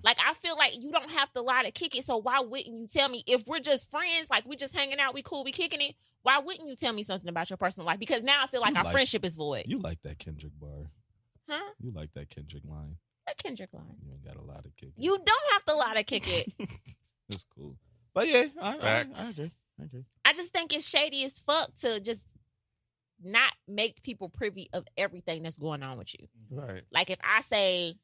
Like, I feel like you don't have to lie to kick it, so why wouldn't you tell me? If we're just friends, like, we just hanging out, we cool, we kicking it, why wouldn't you tell me something about your personal life? Because now I feel like our friendship is void. You like that Kendrick bar. Huh? You like that Kendrick line. That Kendrick line. You ain't got a lot of kick it. You don't have to lie to kick it. It's cool. But yeah, I agree. I just think it's shady as fuck to just not make people privy of everything that's going on with you. Right. Like, if I say,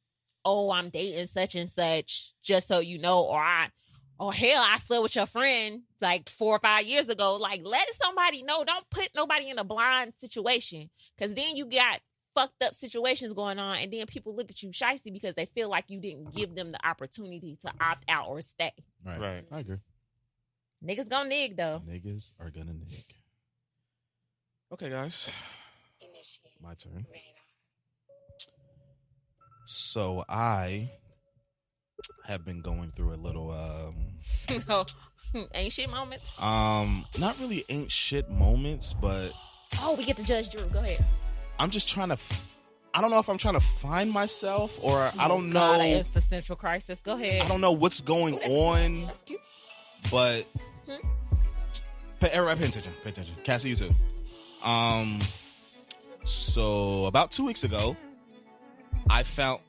oh, I'm dating such and such, just so you know, or hell, I slept with your friend like 4 or 5 years ago. Like, let somebody know. Don't put nobody in a blind situation, because then you got fucked up situations going on, and then people look at you shicey because they feel like you didn't give them the opportunity to opt out or stay. Right. I agree. Niggas gonna nig, though. Niggas are gonna nig. Okay, guys. My turn. So I have been going through a little ain't shit moments. Not really ain't shit moments, but we get to judge Drew. Go ahead. I'm just trying to I don't know if I'm trying to find myself, or I don't know. God, it's the central crisis. Go ahead. I don't know what's going on. That's cute. But pay attention. Cassie, you too. So about 2 weeks ago, about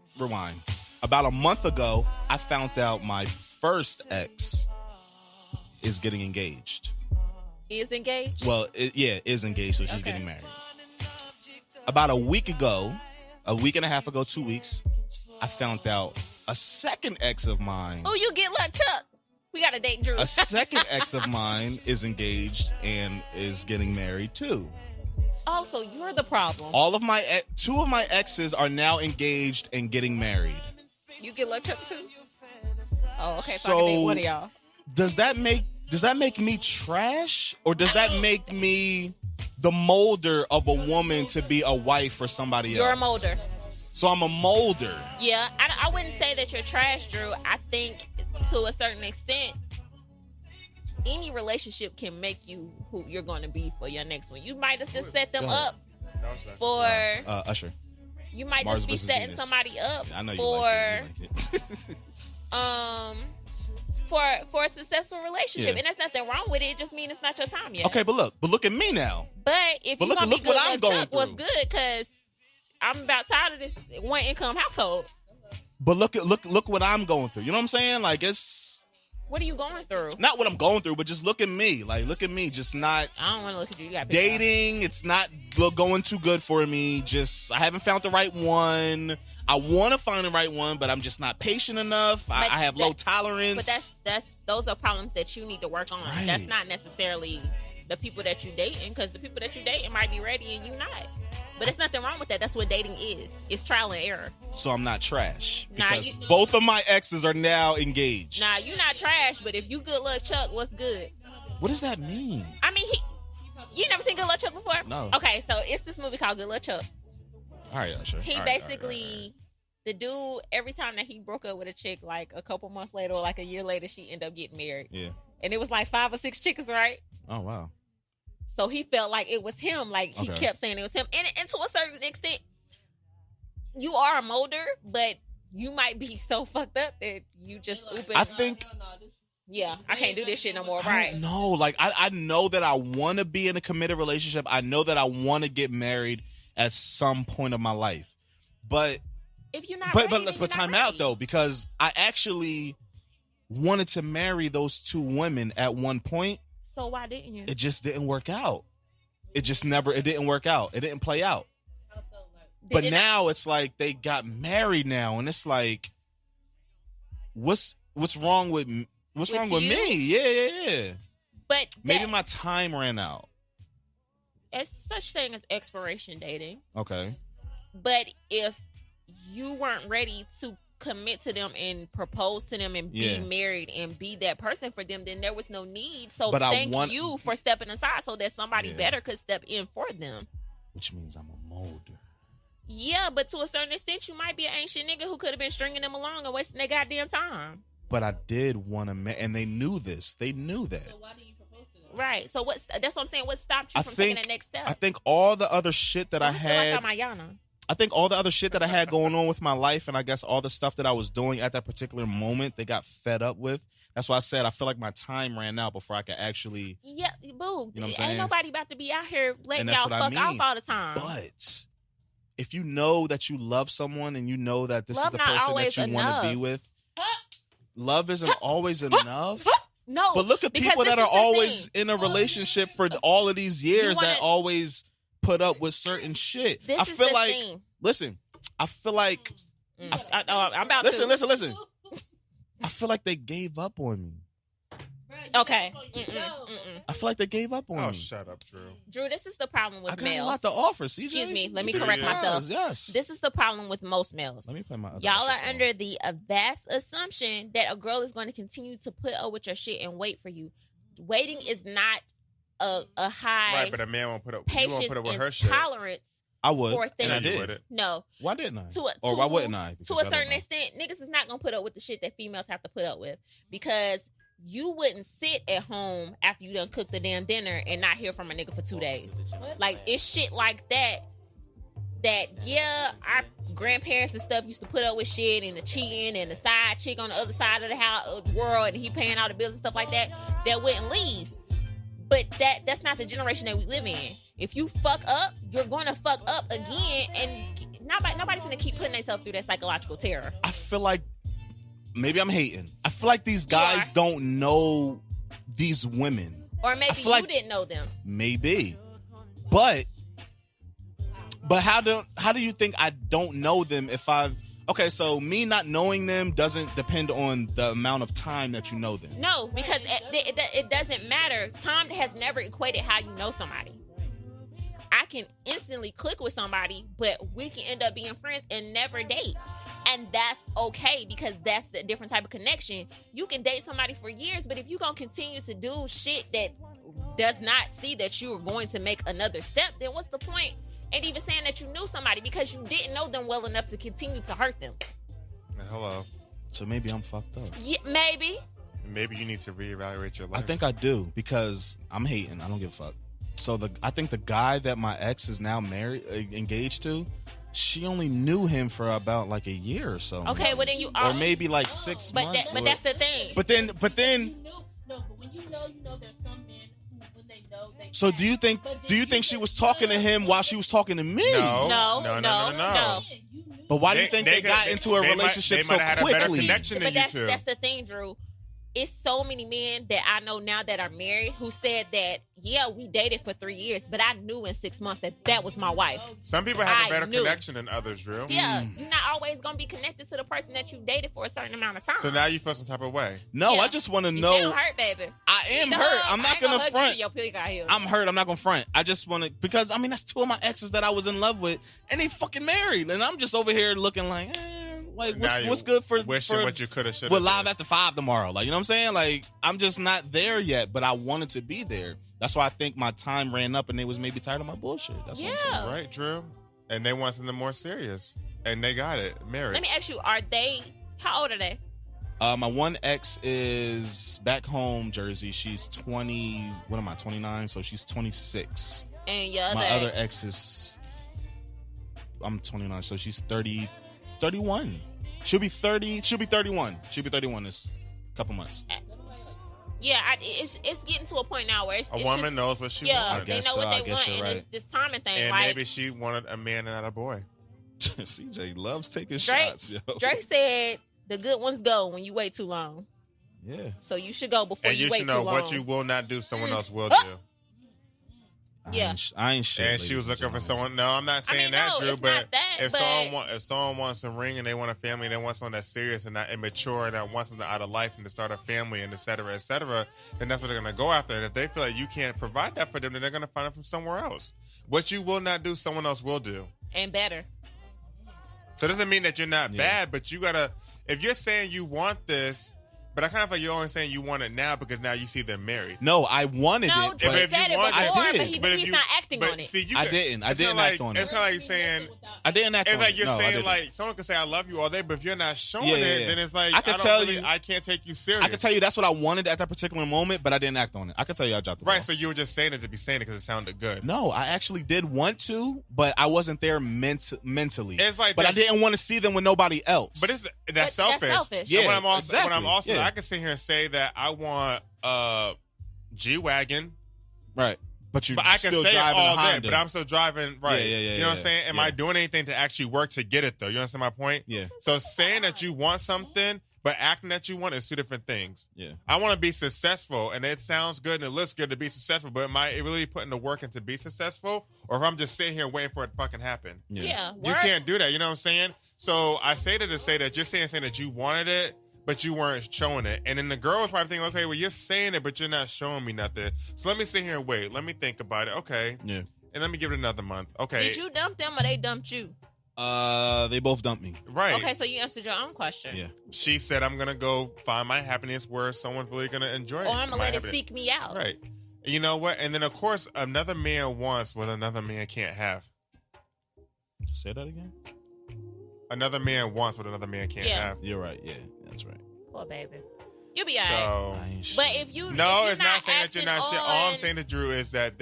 a month ago, I found out my first ex is getting engaged. Is engaged? Well, is engaged, so she's getting married. About a week and a half ago, 2 weeks, I found out a second ex of mine. Oh, you get luck, Chuck. We got to date Drew. A second ex of mine is engaged and is getting married too. Oh, so you're the problem. Two of my exes are now engaged and getting married. You get luck, Chuck, too? Oh, okay. So I can date one of y'all. Does that make me trash, or does that make me the molder of a woman to be a wife for somebody else? You're a molder. So I'm a molder. Yeah, I wouldn't say that you're trash, Drew. I think to a certain extent, any relationship can make you who you're going to be for your next one. You might just set them up for Usher. You might Mars just be versus setting Venus. somebody up I know you for like it. for a successful relationship, Yeah. and there's nothing wrong with it. It just means it's not your time yet. Okay, but look at me now. But if you're gonna be look good, what I'm going Chuck was through. good, because I'm about tired of this one income household. But look what I'm going through. You know what I'm saying? Like, it's What are you going through? not what I'm going through, but just look at me. Like, look at me. Just not I don't want to look at you. You got dating. It's not going too good for me. Just I haven't found the right one. I want to find the right one, but I'm just not patient enough. I have low tolerance. But those are problems that you need to work on. Right. That's not necessarily the people that you dating, because the people that you dating might be ready and you not. But there's nothing wrong with that. That's what dating is. It's trial and error. So I'm not trash. Nah, Because both of my exes are now engaged. Nah, you not trash, but if you good luck Chuck, what's good? What does that mean? I mean, you never seen Good Luck Chuck before? No. Okay, so it's this movie called Good Luck Chuck. All right, sure. He basically, the dude, every time that he broke up with a chick, like a couple months later or like a year later, she ended up getting married. Yeah. And it was like 5 or 6 chicks, right? Oh, wow. So he felt like it was him. Like, he kept saying it was him. And to a certain extent, you are a molder, but you might be so fucked up that you just open. I think... Yeah, I can't do this shit no more, I right? don't know. Like, I know that I want to be in a committed relationship. I know that I want to get married at some point of my life. But... If you're not ready, then you're but time not out, ready. though, because I actually wanted to marry those two women at one point. So why didn't you? It just didn't work out. It didn't work out. It didn't play out. But now it's like they got married now, and it's like, what's wrong with me? What's wrong with me? Yeah. But maybe my time ran out. There's such thing as expiration dating. Okay. But if you weren't ready to commit to them and propose to them and be married and be that person for them, then there was no need. So thank you for stepping aside so that somebody better could step in for them. Which means I'm a molder. Yeah, but to a certain extent, you might be an ancient nigga who could have been stringing them along and wasting their goddamn time. But I did want to, and they knew this. They knew that. So why do you propose to them? Right. So that's what I'm saying. What stopped you from taking that next step? I think all the other shit that I had. Feel like I'm Ayana. I think all the other shit that I had going on with my life, and I guess all the stuff that I was doing at that particular moment, they got fed up with. That's why I said I feel like my time ran out before I could actually. Yeah, boo. You know what I'm Ain't saying? nobody about to be out here letting And that's y'all what I fuck mean. off all the time. But if you know that you love someone and you know that this Love is the not person that always you want to be enough. with, love isn't always enough. No, But look at because people this that are is the always thing. in a relationship for all of these years wanna- that always put up with certain shit. This I is feel the like, thing. listen, I feel like, I'm about listen, to. listen. I feel like they gave up on me. Okay. I feel like they gave up on Oh, me. shut up, Drew. Drew, this is the problem with I got males. a lot to offer, CJ. Excuse me, let me Yes, correct yes. myself. Yes. This is the problem with most males. Let me play my other Y'all are song. under the vast assumption that a girl is going to continue to put up with your shit and wait for you. Waiting is not a high Right, but a man won't put up. You patience won't put up with and her shit. tolerance I would, for and things. I You did. wouldn't. No, Why didn't I? or why wouldn't I? To Because a I don't certain know. extent, niggas is not gonna put up with the shit that females have to put up with, because you wouldn't sit at home after you done cooked the damn dinner and not hear from a nigga for 2 days. Like, it's shit like that. Yeah, our grandparents and stuff used to put up with shit and the cheating and the side chick on the other side of the house, of the world, and he paying all the bills and stuff like that. That wouldn't leave. But that's not the generation that we live in. If you fuck up, you're going to fuck up again, and nobody's going to keep putting themselves through that psychological terror. I feel like maybe I'm hating. I feel like these guys are. don't know these women. Or maybe feel you like- didn't know them. Maybe, but how do you think I don't know them if I've okay? So me not knowing them doesn't depend on the amount of time that you know them. No, because it doesn't matter. Time has never equated how you know somebody. I can instantly click with somebody, but we can end up being friends and never date. And that's okay, because that's the different type of connection. You can date somebody for years, but if you're going to continue to do shit that does not see that you're going to make another step, then what's the point in even saying that you knew somebody, because you didn't know them well enough to continue to hurt them? Hello. So maybe I'm fucked up. Yeah, maybe. Maybe you need to reevaluate your life. I think I do, because I'm hating. I don't give a fuck. So I think the guy that my ex is now engaged to, she only knew him for about like a year or so. Okay, well then you are. Or maybe like 6 months. But that's the thing. But then. But when you know, there's some men who, when they know, they. So do you think she was talking to him while she was talking to me? No. But why do you think they got into a relationship so They might have had a better quickly? connection than But you that's two. the thing, Drew. It's so many men that I know now that are married who said that, yeah, we dated for 3 years, but I knew in 6 months that was my wife. Some people have I a better knew. connection than others, Drew. Yeah, you're not always going to be connected to the person that you dated for a certain amount of time. So now you feel some type of way. No, Yeah. I just want to you know. sound hurt, baby. I am The hurt. hug, I'm I not ain't gonna hug you front. till your pig got healed. I'm hurt. I'm not gonna front. I just want to, because I mean that's two of my exes that I was in love with, and they fucking married, and I'm just over here looking like, like Now you what's good for wishing for what you could have, should we're have. live after 5 tomorrow. Like, you know what I'm saying? Like, I'm just not there yet, but I wanted to be there. That's why I think my time ran up, and they was maybe tired of my bullshit. That's what I'm saying. Yeah. Right, Drew? And they want something more serious. And they got it. Married. Let me ask you, how old are they? My one ex is back home, Jersey. She's 20. What am I? 29. So she's 26. And your My other ex is. I'm 29, so she's 31. She'll be 30. She'll be 31. She'll be 31 this couple months. Yeah, it's getting to a point now where it's woman just, knows what she yeah, wants. they guess know so. what I they guess want, you're and right. it's this timing thing. And like, maybe she wanted a man and not a boy. CJ loves taking Drake, shots, yo. Drake said the good ones go when you wait too long. Yeah. So you should go before And you you wait should know too long. what you will not do, someone else will Ah! do. Yeah. I ain't shit. And she was looking for someone. No, I'm not saying that, no, Drew. it's But not that, if but- someone wants a ring and they want a family, and they want someone that's serious and not immature and that wants something out of life and to start a family and et cetera, then that's what they're gonna go after. And if they feel like you can't provide that for them, then they're gonna find it from somewhere else. What you will not do, someone else will do. And better. So it doesn't mean that you're not Yeah. bad, but you gotta. If you're saying you want this, But I kind of feel like you're only saying you want it now because now you see them married. No, I wanted No, it. Drew But if said you it want- before, I did. but if he's you- not acting but on it. See, you I could- didn't. I it's kinda didn't act on it. It's kind of like saying. I didn't act It's on like it. you're No, I saying didn't. like someone can say I love you all day, but if you're not showing Yeah, it, yeah. then it's like I can don't tell really- you- I can't take you serious. I can tell you that's what I wanted at that particular moment, but I didn't act on it. I can tell you I dropped the ball. Right, so you were just saying it to be saying it because it sounded good. No, I actually did want to, but I wasn't there mentally. It's like but I this- didn't want to see them with nobody else. But that's That's selfish. selfish. Yeah, And when I'm also, exactly. Yeah. I can sit here and say that I want a G-Wagon, right. But you're but I can still say it driving all a day, Honda. but I'm still driving, right. Yeah, you know what I'm saying? Am yeah. I doing anything to actually work to get it, though? You understand my point? Yeah, So saying that you want something, but acting that you want is two different things. yeah. I want to be successful, and it sounds good and it looks good to be successful, but am I really putting the work in to be successful? Or if I'm just sitting here waiting for it to fucking happen? Yeah, You can't do that, you know what I'm saying? So I say that to say that you're saying that you wanted it, but you weren't showing it. And then the girl was probably thinking, okay, well, you're saying it, but you're not showing me nothing. So let me sit here and wait. Let me think about it. Okay. Yeah. And let me give it another month. Okay. Did you dump them or they dumped you? They both dumped me. Right. Okay, so you answered your own question. Yeah. She said, I'm going to go find my happiness where someone's really going to enjoy it. Or I'm going to my let it happiness. seek me out. Right. You know what? And then, of course, another man wants what another man can't have. Say that again. Another man wants what another man can't Yeah. have. You're right. Yeah, that's right. Poor baby. You'll be all right. So, I ain't But shit. if you no, if it's you're not saying that you're not acting shit. All I'm on- saying to Drew is that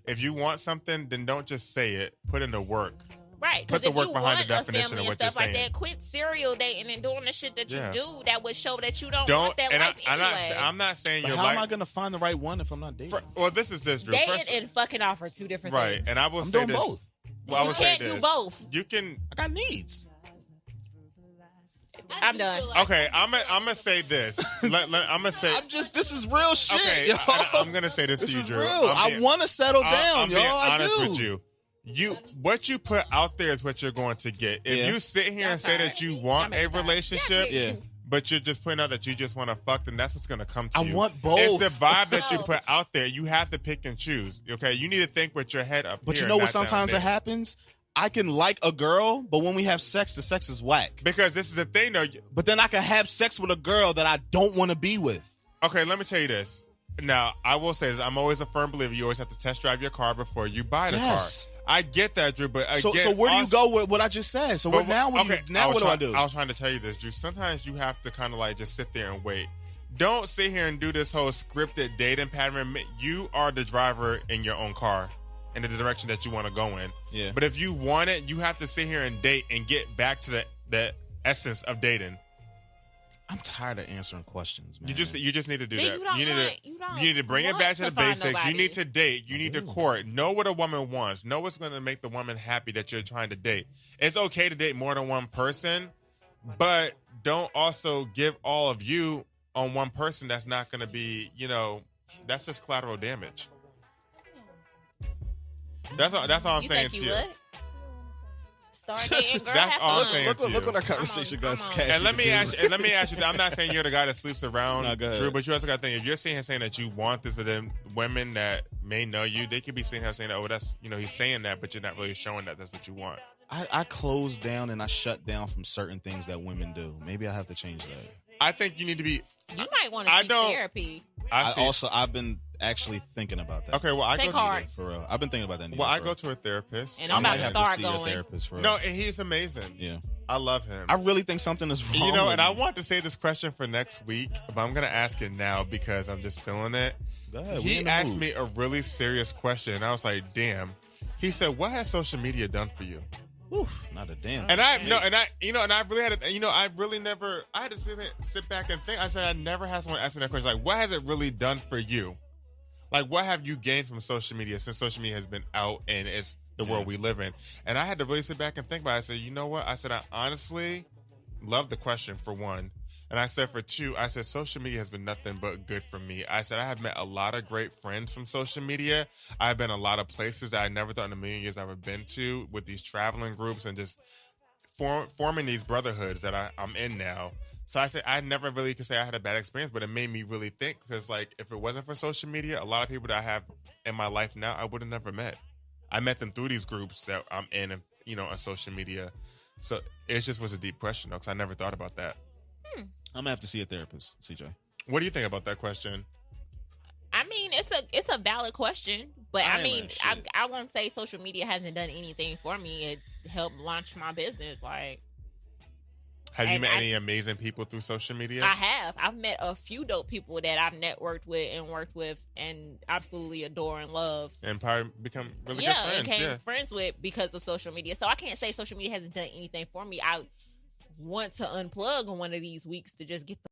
if you want something, then don't just say it. Put in the work. Right, Put because the if work you behind want the a definition family of and what you're stuff like saying. that, quit serial dating and doing the shit that Yeah. you do that would show that you don't Don't. want that And life I'm anyway. not saying But your how am I life. gonna find the right one if I'm not dating? Well, this is this, Drew. Dating First, and fucking offer two different right, things. and I will I'm say doing this. both. Well, I You will say can't do this. both. You can. I got needs. I'm done. Okay, I'm gonna say this. I'm gonna say. I'm just. This is real shit, Okay, yo. I'm gonna say this This to you, is Drew. real. I want to settle down, I'm yo. being I honest do. with you. What you put out there is what you're going to get. If Yeah. you sit here and say that you I'm want a excited. relationship, Yeah. but you're just putting out that you just want to fuck, then that's what's going to come to I you. want both. It's the vibe that you No. put out there. You have to pick and choose. Okay, you need to think with your head up But here. you know what? not down Sometimes there. it happens. I can like a girl, but when we have sex, the sex is whack. Because this is the thing, though. But then I can have sex with a girl that I don't want to be with. Okay, let me tell you this. Now, I will say this. I'm always a firm believer. You always have to test drive your car before you buy the Yes. car. I get that, Drew, but So again, where do you also- go with what I just said? So what now? What okay, now? What do I do? I was trying to tell you this, Drew. Sometimes you have to kind of like just sit there and wait. Don't sit here and do this whole scripted dating pattern. You are the driver in your own car in the direction that you want to go in. Yeah. But if you want it, you have to sit here and date and get back to the essence of dating. I'm tired of answering questions, man. You just need to do Then that. you don't You want- need to bring it want back to the find basics. You nobody. need to date. You need to court. Know what a woman wants. Know what's going to make the woman happy that you're trying to date. It's okay to date more than one person, but don't also give all of you on one person. That's not going to be, that's just collateral damage. That's all I'm You saying think to you you. would? Start dating, girl. That's have all I'm fun. saying. Look what our Come conversation on, got come on. cashed. And let me ask you. I'm not saying you're the guy that sleeps around, No, go ahead. Drew, but you also got to think if you're sitting here saying that you want this, but then women that may know you, they could be sitting here saying, "Oh, that's he's saying that," but you're not really showing that that's what you want. I close down and I shut down from certain things that women do. Maybe I have to change that. I think you need to be. You might want to I seek don't- therapy. I've been actually thinking about that. Okay, well, I Think go. hard. For real. I've been thinking about that. Well, I for go real. to a therapist. And I I'm might about to have start see a going. therapist for real. No, and he's amazing. Yeah. I love him. I really think something is wrong. and with I me. want to say this question for next week, but I'm gonna ask it now because I'm just feeling it. Go ahead, we He in the asked mood. me a really serious question, and I was like, "Damn." He said, "What has social media done for you?" Oof, not a damn. And I really had to, I really never, I had to sit back and think. I said, I never had someone ask me that question. Like, what has it really done for you? Like, what have you gained from social media since social media has been out and it's the world we live in? And I had to really sit back and think about it. I said, you know what? I said, I honestly love the question for one. And I said, for two, I said, social media has been nothing but good for me. I said, I have met a lot of great friends from social media. I've been a lot of places that I never thought in a million years I would have been to with these traveling groups and just forming these brotherhoods that I'm in now. So I said, I never really could say I had a bad experience, but it made me really think because, like, if it wasn't for social media, a lot of people that I have in my life now, I would have never met. I met them through these groups that I'm in, on social media. So it just was a deep question, though, because I never thought about that. I'm gonna have to see a therapist, CJ. What do you think about that question? I mean, it's a valid question, but I mean, shit. I won't say social media hasn't done anything for me. It helped launch my business. Like, Have you And met I- any amazing people through social media? I have. I've met a few dope people that I've networked with and worked with and absolutely adore and love. And probably become really Yeah, good friends. and came Yeah. friends with because of social media. So I can't say social media hasn't done anything for me. I want to unplug on one of these weeks to just get the